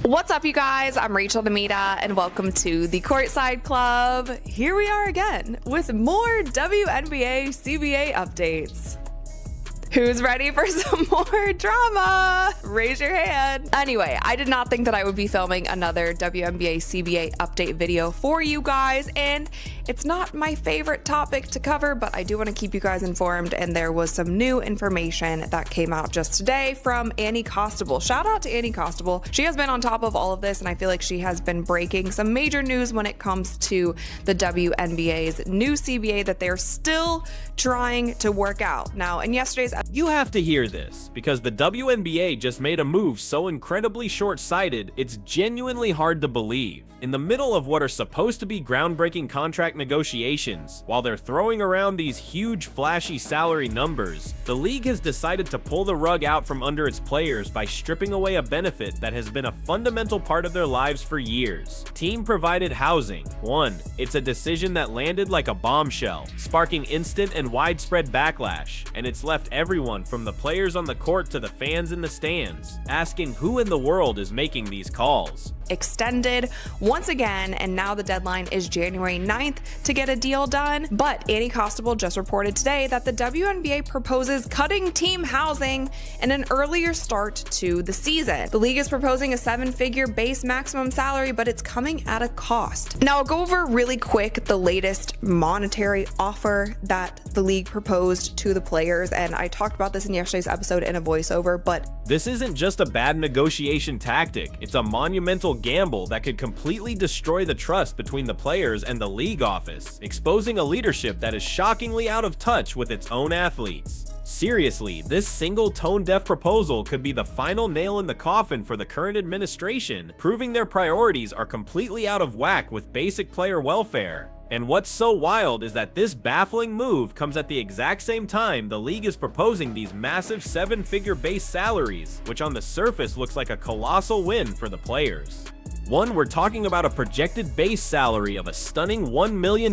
What's up, you guys? I'm Rachel Demita, and welcome to the Courtside Club. Here we are again with more WNBA CBA updates. Who's ready for some more drama? Raise your hand. Anyway, I did not think that I would be filming another WNBA CBA update video for you guys, and it's not my favorite topic to cover, but I do want to keep you guys informed, and there was some new information that came out just today from Annie Costable. Shout out to Annie Costable. She has been on top of all of this, and I feel like she has been breaking some major news when it comes to the WNBA's new CBA that they're still trying to work out. Now, in yesterday's You have to hear this, because the WNBA just made a move so incredibly short-sighted, it's genuinely hard to believe. In the middle of what are supposed to be groundbreaking contract negotiations, while they're throwing around these huge flashy salary numbers, the league has decided to pull the rug out from under its players by stripping away a benefit that has been a fundamental part of their lives for years. Team-provided housing. It's a decision that landed like a bombshell, sparking instant and widespread backlash, and it's left everyone from the players on the court to the fans in the stands asking who in the world is making these calls. Extended once again, and now the deadline is January 9th to get a deal done. But Annie Costable just reported today that the WNBA proposes cutting team housing and an earlier start to the season. The league is proposing a 7-figure base maximum salary, but it's coming at a cost. Now, I'll go over really quick the latest monetary offer that the league proposed to the players, and I talked about this in yesterday's episode in a voiceover, but this isn't just a bad negotiation tactic, it's a monumental gamble that could completely destroy the trust between the players and the league office, exposing a leadership that is shockingly out of touch with its own athletes. Seriously, this single tone-deaf proposal could be the final nail in the coffin for the current administration, proving their priorities are completely out of whack with basic player welfare. And what's so wild is that this baffling move comes at the exact same time the league is proposing these massive 7-figure base salaries, which on the surface looks like a colossal win for the players. We're talking about a projected base salary of a stunning $1 million,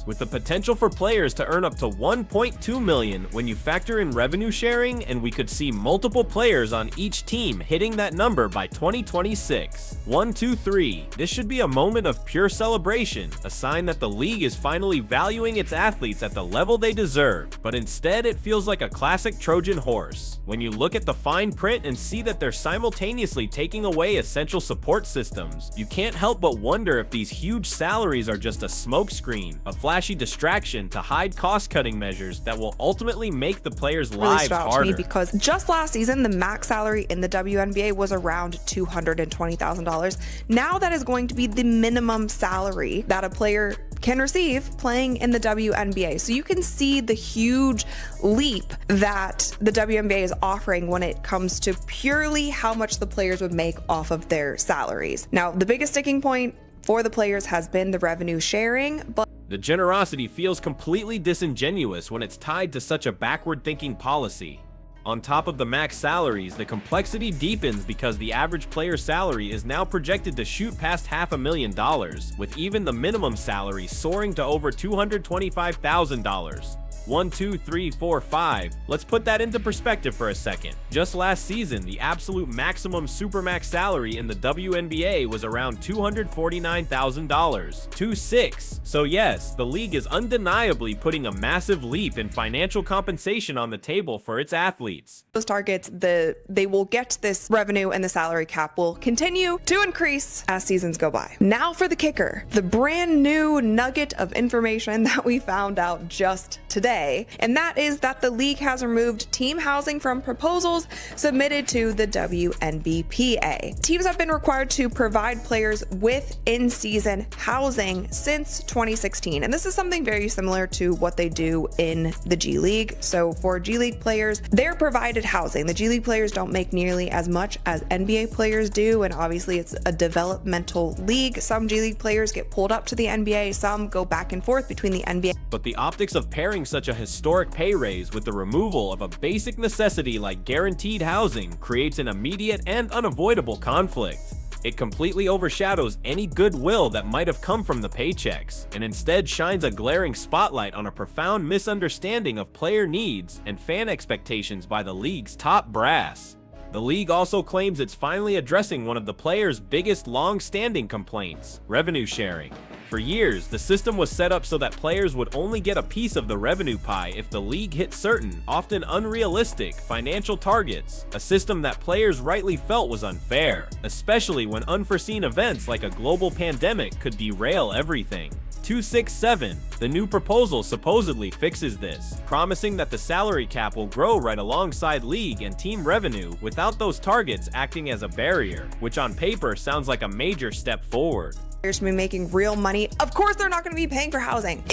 with the potential for players to earn up to $1.2 million when you factor in revenue sharing, and we could see multiple players on each team hitting that number by 2026. 1, 2, 3. This should be a moment of pure celebration, a sign that the league is finally valuing its athletes at the level they deserve, but instead it feels like a classic Trojan horse. When you look at the fine print and see that they're simultaneously taking away essential support systems, you can't help but wonder if these huge salaries are just a smokescreen, a flashy distraction to hide cost-cutting measures that will ultimately make the players' lives harder. Because just last season, the max salary in the WNBA was around $220,000. Now that is going to be the minimum salary that a player can receive playing in the WNBA. So you can see the huge leap that the WNBA is offering when it comes to purely how much the players would make off of their salaries. Now, the biggest sticking point for the players has been the revenue sharing, but the generosity feels completely disingenuous when it's tied to such a backward-thinking policy. On top of the max salaries, the complexity deepens because the average player salary is now projected to shoot past $500,000, with even the minimum salary soaring to over $225,000. 1, 2, 3, 4, 5. Let's put that into perspective for a second. Just last season, the absolute maximum supermax salary in the WNBA was around $249,000. 2.6. So yes, the league is undeniably putting a massive leap in financial compensation on the table for its athletes. Those targets, they will get this revenue, and the salary cap will continue to increase as seasons go by. Now for the kicker, the brand new nugget of information that we found out just today. And that is that the league has removed team housing from proposals submitted to the WNBPA. Teams have been required to provide players with in-season housing since 2016, and this is something very similar to what they do in the G League. So for G League players, they're provided housing. The G League players don't make nearly as much as NBA players do, and obviously it's a developmental league. Some G League players get pulled up to the NBA, some go back and forth between the NBA. But the optics of pairing such a historic pay raise with the removal of a basic necessity like guaranteed housing creates an immediate and unavoidable conflict. It completely overshadows any goodwill that might have come from the paychecks, and instead shines a glaring spotlight on a profound misunderstanding of player needs and fan expectations by the league's top brass. The league also claims it's finally addressing one of the players' biggest long-standing complaints: revenue sharing. For years, the system was set up so that players would only get a piece of the revenue pie if the league hit certain, often unrealistic, financial targets, a system that players rightly felt was unfair, especially when unforeseen events like a global pandemic could derail everything. 267, the new proposal supposedly fixes this, promising that the salary cap will grow right alongside league and team revenue without those targets acting as a barrier, which on paper sounds like a major step forward. Players should be making real money. Of course they're not going to be paying for housing.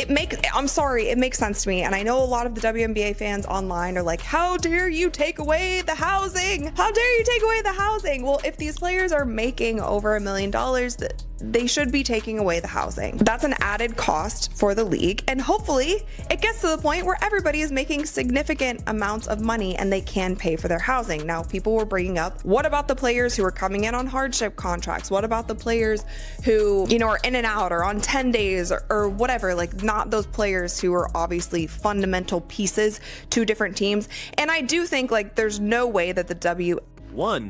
I'm sorry, it makes sense to me. And I know a lot of the WNBA fans online are like, how dare you take away the housing? How dare you take away the housing? Well, if these players are making over $1 million, they should be taking away the housing. That's an added cost for the league. And hopefully it gets to the point where everybody is making significant amounts of money and they can pay for their housing. Now, people were bringing up, what about the players who are coming in on hardship contracts? What about the players who, are in and out or on 10 days or whatever, like not those players who are obviously fundamental pieces to different teams. And I do think like there's no way that the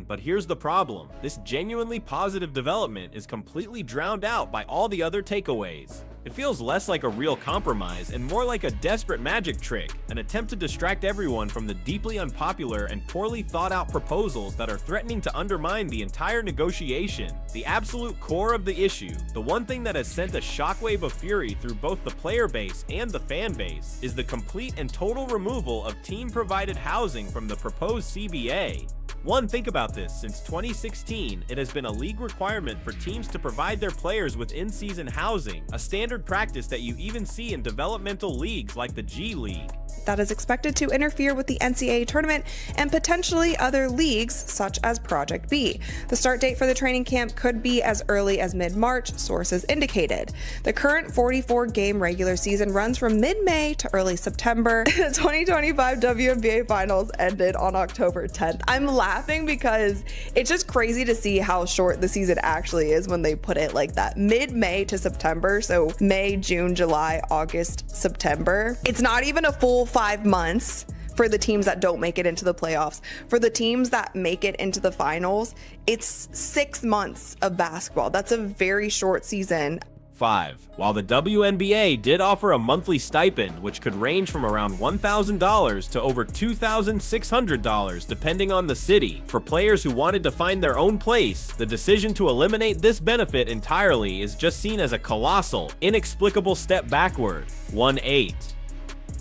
But here's the problem. This genuinely positive development is completely drowned out by all the other takeaways. It feels less like a real compromise and more like a desperate magic trick, an attempt to distract everyone from the deeply unpopular and poorly thought out proposals that are threatening to undermine the entire negotiation. The absolute core of the issue, the one thing that has sent a shockwave of fury through both the player base and the fan base, is the complete and total removal of team-provided housing from the proposed CBA. Think about this. Since 2016, it has been a league requirement for teams to provide their players with in-season housing, a standard practice that you even see in developmental leagues like the G League. That is expected to interfere with the NCAA tournament and potentially other leagues such as Project B. The start date for the training camp could be as early as mid-March, sources indicated. The current 44-game regular season runs from mid-May to early September. The 2025 WNBA Finals ended on October 10th. I'm laughing because it's just crazy to see how short the season actually is when they put it like that. Mid-May to September, so May, June, July, August, September. It's not even a full 5 months for the teams that don't make it into the playoffs. For the teams that make it into the finals, it's 6 months of basketball. That's a very short season. 5. While the WNBA did offer a monthly stipend, which could range from around $1,000 to over $2,600 depending on the city, for players who wanted to find their own place, the decision to eliminate this benefit entirely is just seen as a colossal, inexplicable step backward. 1-8.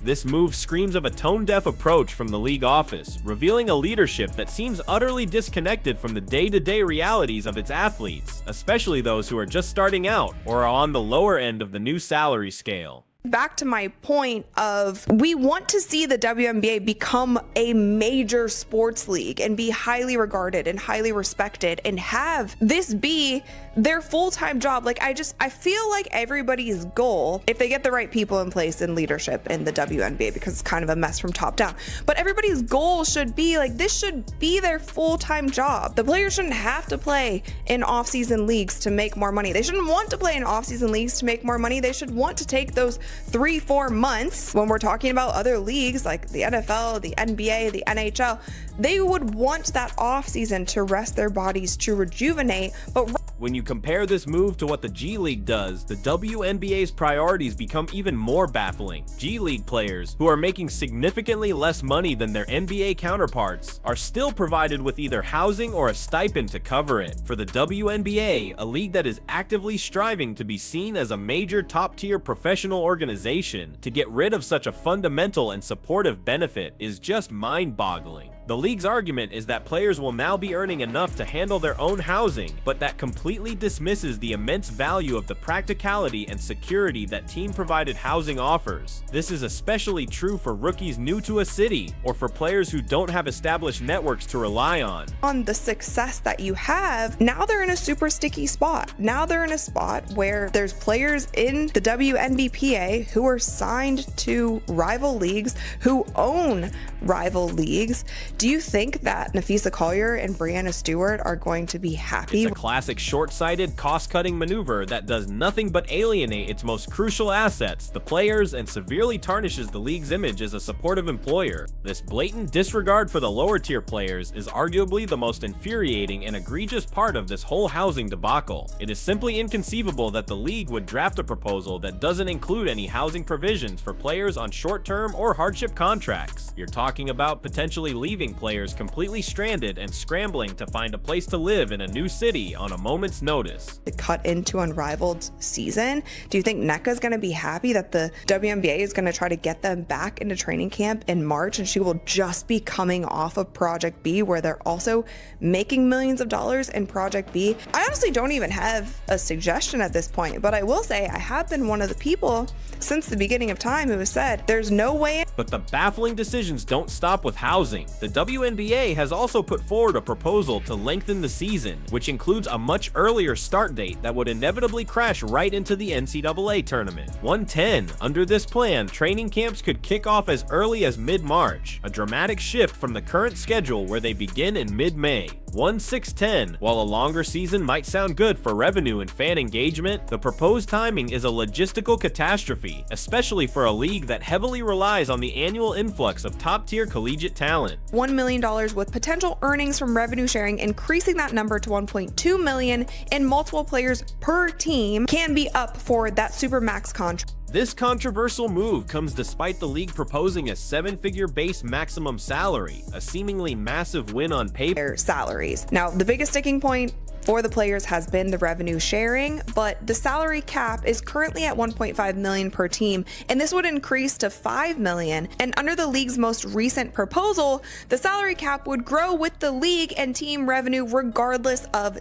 This move screams of a tone-deaf approach from the league office, revealing a leadership that seems utterly disconnected from the day-to-day realities of its athletes, especially those who are just starting out or are on the lower end of the new salary scale. Back to my point of, we want to see the WNBA become a major sports league and be highly regarded and highly respected and have this be their full-time job. Like I feel like everybody's goal, if they get the right people in place in leadership in the WNBA, because it's kind of a mess from top down, but everybody's goal should be like, this should be their full-time job. The players shouldn't have to play in off-season leagues to make more money. They shouldn't want to play in off-season leagues to make more money. They should want to take those 3-4 months when we're talking about other leagues like the NFL, the NBA, the NHL. They would want that off season to rest their bodies, to rejuvenate. But when you compare this move to what the G League does, the WNBA's priorities become even more baffling. G League players, who are making significantly less money than their NBA counterparts, are still provided with either housing or a stipend to cover it. For the WNBA, a league that is actively striving to be seen as a major top-tier professional organization, to get rid of such a fundamental and supportive benefit is just mind-boggling. The league's argument is that players will now be earning enough to handle their own housing, but that completely dismisses the immense value of the practicality and security that team-provided housing offers. This is especially true for rookies new to a city, or for players who don't have established networks to rely on. On the success that you have, now they're in a super sticky spot. Now they're in a spot where there's players in the WNBPA who are signed to rival leagues, who own rival leagues, Do you think that Nafisa Collier and Brianna Stewart are going to be happy? It's a classic short-sighted, cost-cutting maneuver that does nothing but alienate its most crucial assets, the players, and severely tarnishes the league's image as a supportive employer. This blatant disregard for the lower-tier players is arguably the most infuriating and egregious part of this whole housing debacle. It is simply inconceivable that the league would draft a proposal that doesn't include any housing provisions for players on short-term or hardship contracts. You're talking about potentially leaving players completely stranded and scrambling to find a place to live in a new city on a moment's notice. To cut into Unrivaled season, do you think NECA's going to be happy that the WNBA is going to try to get them back into training camp in March, and she will just be coming off of Project B, where they're also making millions of dollars in Project B? I honestly don't even have a suggestion at this point, but I will say I have been one of the people since the beginning of time who has said there's no way. But the baffling decisions don't stop with housing. The WNBA has also put forward a proposal to lengthen the season, which includes a much earlier start date that would inevitably crash right into the NCAA tournament. 110. Under this plan, training camps could kick off as early as mid-March, a dramatic shift from the current schedule where they begin in mid-May. 1-6-10. While a longer season might sound good for revenue and fan engagement, the proposed timing is a logistical catastrophe, especially for a league that heavily relies on the annual influx of top-tier collegiate talent. $1 million with potential earnings from revenue sharing, increasing that number to $1.2 million, and multiple players per team can be up for that Supermax contract. This controversial move comes despite the league proposing a 7-figure base maximum salary, a seemingly massive win on paper. Salaries. Now, the biggest sticking point for the players has been the revenue sharing, but the salary cap is currently at $1.5 million per team, and this would increase to $5 million. And under the league's most recent proposal, the salary cap would grow with the league and team revenue regardless of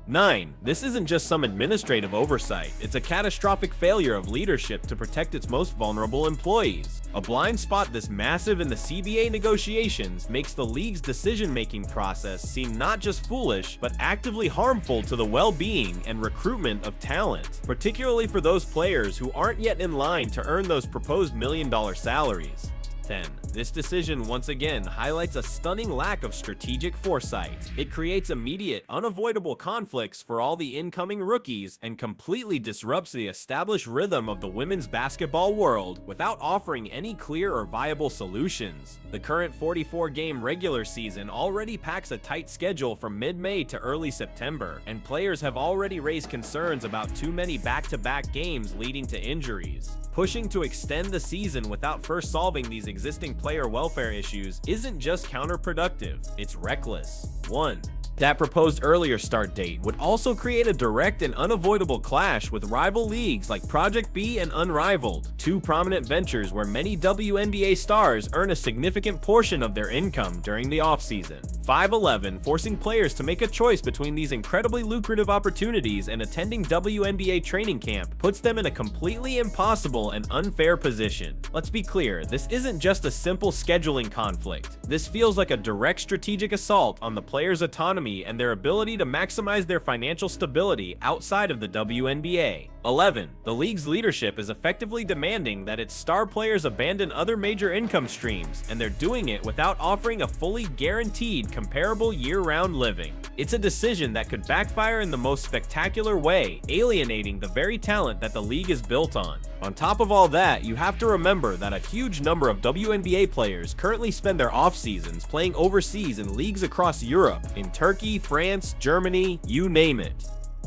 9. This isn't just some administrative oversight, it's a catastrophic failure of leadership to protect its most vulnerable employees. A blind spot this massive in the CBA negotiations makes the league's decision-making process seem not just foolish, but actively harmful to the well-being and recruitment of talent, particularly for those players who aren't yet in line to earn those proposed million-dollar salaries. 10. This decision once again highlights a stunning lack of strategic foresight. It creates immediate, unavoidable conflicts for all the incoming rookies and completely disrupts the established rhythm of the women's basketball world without offering any clear or viable solutions. The current 44-game regular season already packs a tight schedule from mid-May to early September, and players have already raised concerns about too many back-to-back games leading to injuries. Pushing to extend the season without first solving these existing player welfare issues isn't just counterproductive, it's reckless. 1. That proposed earlier start date would also create a direct and unavoidable clash with rival leagues like Project B and Unrivaled, two prominent ventures where many WNBA stars earn a significant portion of their income during the offseason. 5-11, forcing players to make a choice between these incredibly lucrative opportunities and attending WNBA training camp puts them in a completely impossible and unfair position. Let's be clear, this isn't just a simple scheduling conflict. This feels like a direct strategic assault on the players' autonomy and their ability to maximize their financial stability outside of the WNBA. 11. The league's leadership is effectively demanding that its star players abandon other major income streams, and they're doing it without offering a fully guaranteed comparable year-round living. It's a decision that could backfire in the most spectacular way, alienating the very talent that the league is built on. On top of all that, you have to remember that a huge number of WNBA players currently spend their off-seasons playing overseas in leagues across Europe, in Turkey, France, Germany, you name it.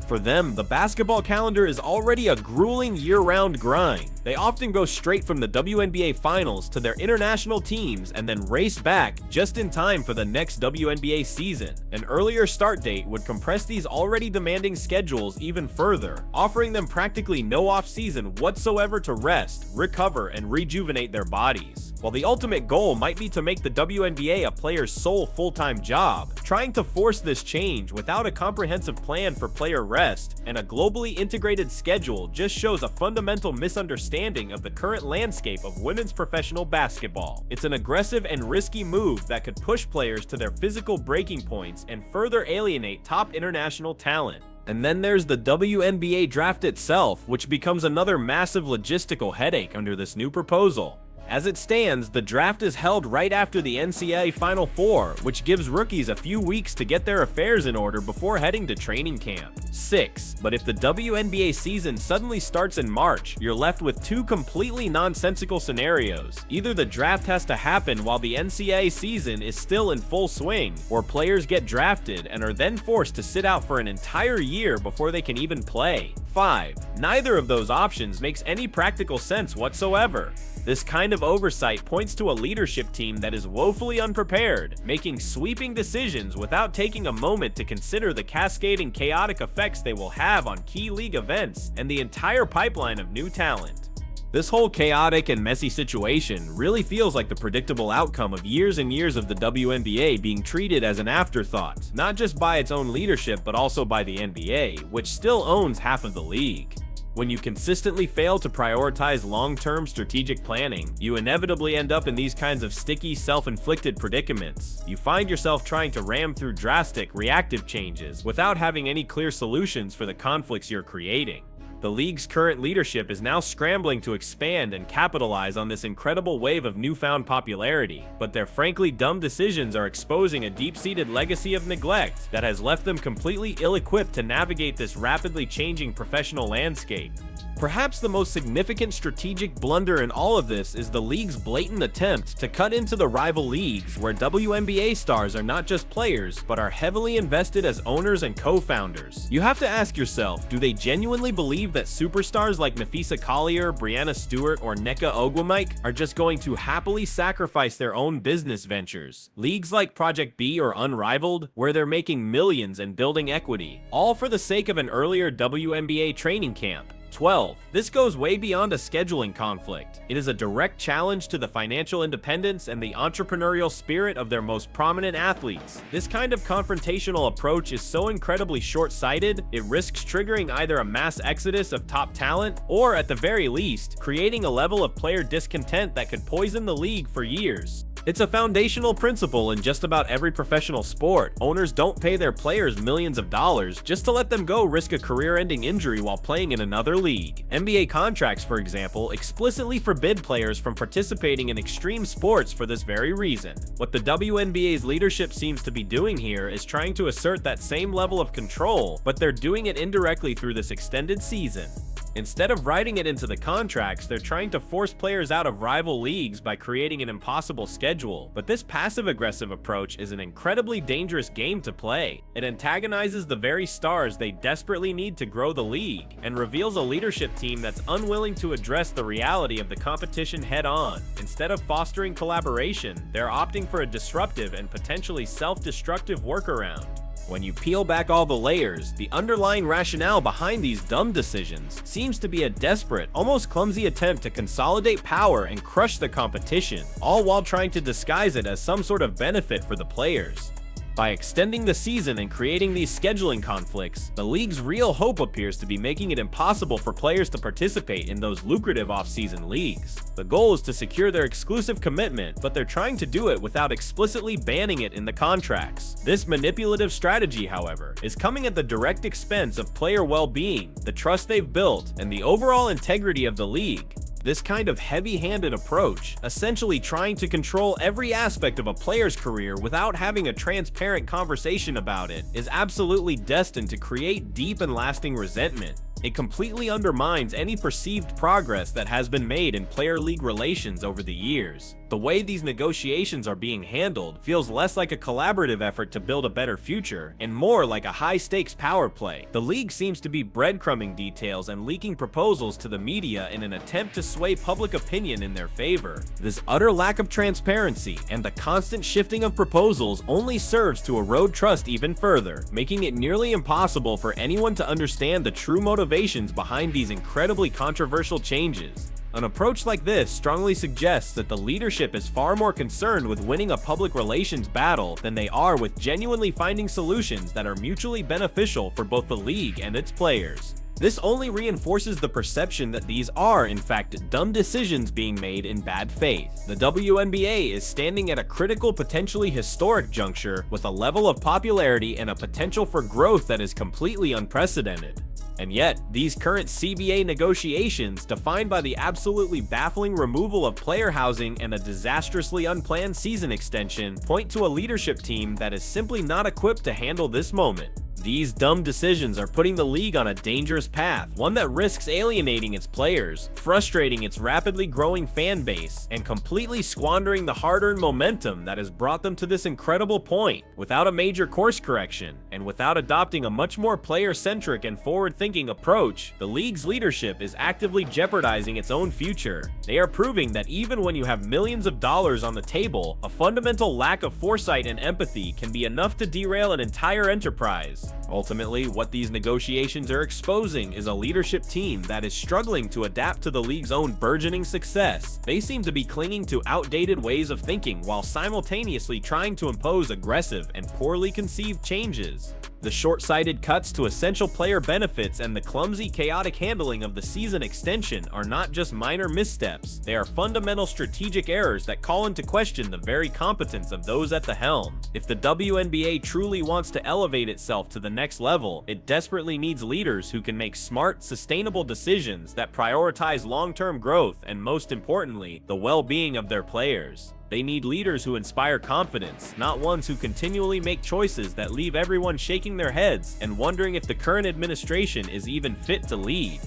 For them, the basketball calendar is already a grueling year-round grind. They often go straight from the WNBA finals to their international teams and then race back just in time for the next WNBA season. An earlier start date would compress these already demanding schedules even further, offering them practically no off-season whatsoever to rest, recover, and rejuvenate their bodies. While the ultimate goal might be to make the WNBA a player's sole full-time job, trying to force this change without a comprehensive plan for player rest and a globally integrated schedule just shows a fundamental misunderstanding of the current landscape of women's professional basketball. It's an aggressive and risky move that could push players to their physical breaking points and further alienate top international talent. And then there's the WNBA draft itself, which becomes another massive logistical headache under this new proposal. As it stands, the draft is held right after the NCAA Final Four, which gives rookies a few weeks to get their affairs in order before heading to training camp. 6. But if the WNBA season suddenly starts in March, you're left with two completely nonsensical scenarios. Either the draft has to happen while the NCAA season is still in full swing, or players get drafted and are then forced to sit out for an entire year before they can even play. 5. Neither of those options makes any practical sense whatsoever. This kind of oversight points to a leadership team that is woefully unprepared, making sweeping decisions without taking a moment to consider the cascading chaotic effects they will have on key league events and the entire pipeline of new talent. This whole chaotic and messy situation really feels like the predictable outcome of years and years of the WNBA being treated as an afterthought, not just by its own leadership but also by the NBA, which still owns half of the league. When you consistently fail to prioritize long-term strategic planning, you inevitably end up in these kinds of sticky, self-inflicted predicaments. You find yourself trying to ram through drastic, reactive changes without having any clear solutions for the conflicts you're creating. The league's current leadership is now scrambling to expand and capitalize on this incredible wave of newfound popularity, but their frankly dumb decisions are exposing a deep-seated legacy of neglect that has left them completely ill-equipped to navigate this rapidly changing professional landscape. Perhaps the most significant strategic blunder in all of this is the league's blatant attempt to cut into the rival leagues where WNBA stars are not just players, but are heavily invested as owners and co-founders. You have to ask yourself, do they genuinely believe that superstars like Nafisa Collier, Brianna Stewart, or Nneka Ogwumike are just going to happily sacrifice their own business ventures? Leagues like Project B or Unrivaled, where they're making millions and building equity, all for the sake of an earlier WNBA training camp. 12. This goes way beyond a scheduling conflict. It is a direct challenge to the financial independence and the entrepreneurial spirit of their most prominent athletes. This kind of confrontational approach is so incredibly short-sighted, it risks triggering either a mass exodus of top talent, or at the very least, creating a level of player discontent that could poison the league for years. It's a foundational principle in just about every professional sport. Owners don't pay their players millions of dollars just to let them go risk a career-ending injury while playing in another league. NBA contracts, for example, explicitly forbid players from participating in extreme sports for this very reason. What the WNBA's leadership seems to be doing here is trying to assert that same level of control, but they're doing it indirectly through this extended season. Instead of writing it into the contracts, they're trying to force players out of rival leagues by creating an impossible schedule. But this passive-aggressive approach is an incredibly dangerous game to play. It antagonizes the very stars they desperately need to grow the league, and reveals a leadership team that's unwilling to address the reality of the competition head-on. Instead of fostering collaboration, they're opting for a disruptive and potentially self-destructive workaround. When you peel back all the layers, the underlying rationale behind these dumb decisions seems to be a desperate, almost clumsy attempt to consolidate power and crush the competition, all while trying to disguise it as some sort of benefit for the players. By extending the season and creating these scheduling conflicts, the league's real hope appears to be making it impossible for players to participate in those lucrative off-season leagues. The goal is to secure their exclusive commitment, but they're trying to do it without explicitly banning it in the contracts. This manipulative strategy, however, is coming at the direct expense of player well-being, the trust they've built, and the overall integrity of the league. This kind of heavy-handed approach, essentially trying to control every aspect of a player's career without having a transparent conversation about it, is absolutely destined to create deep and lasting resentment. It completely undermines any perceived progress that has been made in player-league relations over the years. The way these negotiations are being handled feels less like a collaborative effort to build a better future, and more like a high-stakes power play. The league seems to be breadcrumbing details and leaking proposals to the media in an attempt to sway public opinion in their favor. This utter lack of transparency and the constant shifting of proposals only serves to erode trust even further, making it nearly impossible for anyone to understand the true motivations behind these incredibly controversial changes. An approach like this strongly suggests that the leadership is far more concerned with winning a public relations battle than they are with genuinely finding solutions that are mutually beneficial for both the league and its players. This only reinforces the perception that these are, in fact, dumb decisions being made in bad faith. The WNBA is standing at a critical, potentially historic juncture with a level of popularity and a potential for growth that is completely unprecedented. And yet, these current CBA negotiations, defined by the absolutely baffling removal of player housing and a disastrously unplanned season extension, point to a leadership team that is simply not equipped to handle this moment. These dumb decisions are putting the league on a dangerous path, one that risks alienating its players, frustrating its rapidly growing fan base, and completely squandering the hard-earned momentum that has brought them to this incredible point. Without a major course correction, and without adopting a much more player-centric and forward-thinking approach, the league's leadership is actively jeopardizing its own future. They are proving that even when you have millions of dollars on the table, a fundamental lack of foresight and empathy can be enough to derail an entire enterprise. Ultimately, what these negotiations are exposing is a leadership team that is struggling to adapt to the league's own burgeoning success. They seem to be clinging to outdated ways of thinking while simultaneously trying to impose aggressive and poorly conceived changes. The short-sighted cuts to essential player benefits and the clumsy, chaotic handling of the season extension are not just minor missteps, they are fundamental strategic errors that call into question the very competence of those at the helm. If the WNBA truly wants to elevate itself to the next level, it desperately needs leaders who can make smart, sustainable decisions that prioritize long-term growth and, most importantly, the well-being of their players. They need leaders who inspire confidence, not ones who continually make choices that leave everyone shaking their heads and wondering if the current administration is even fit to lead.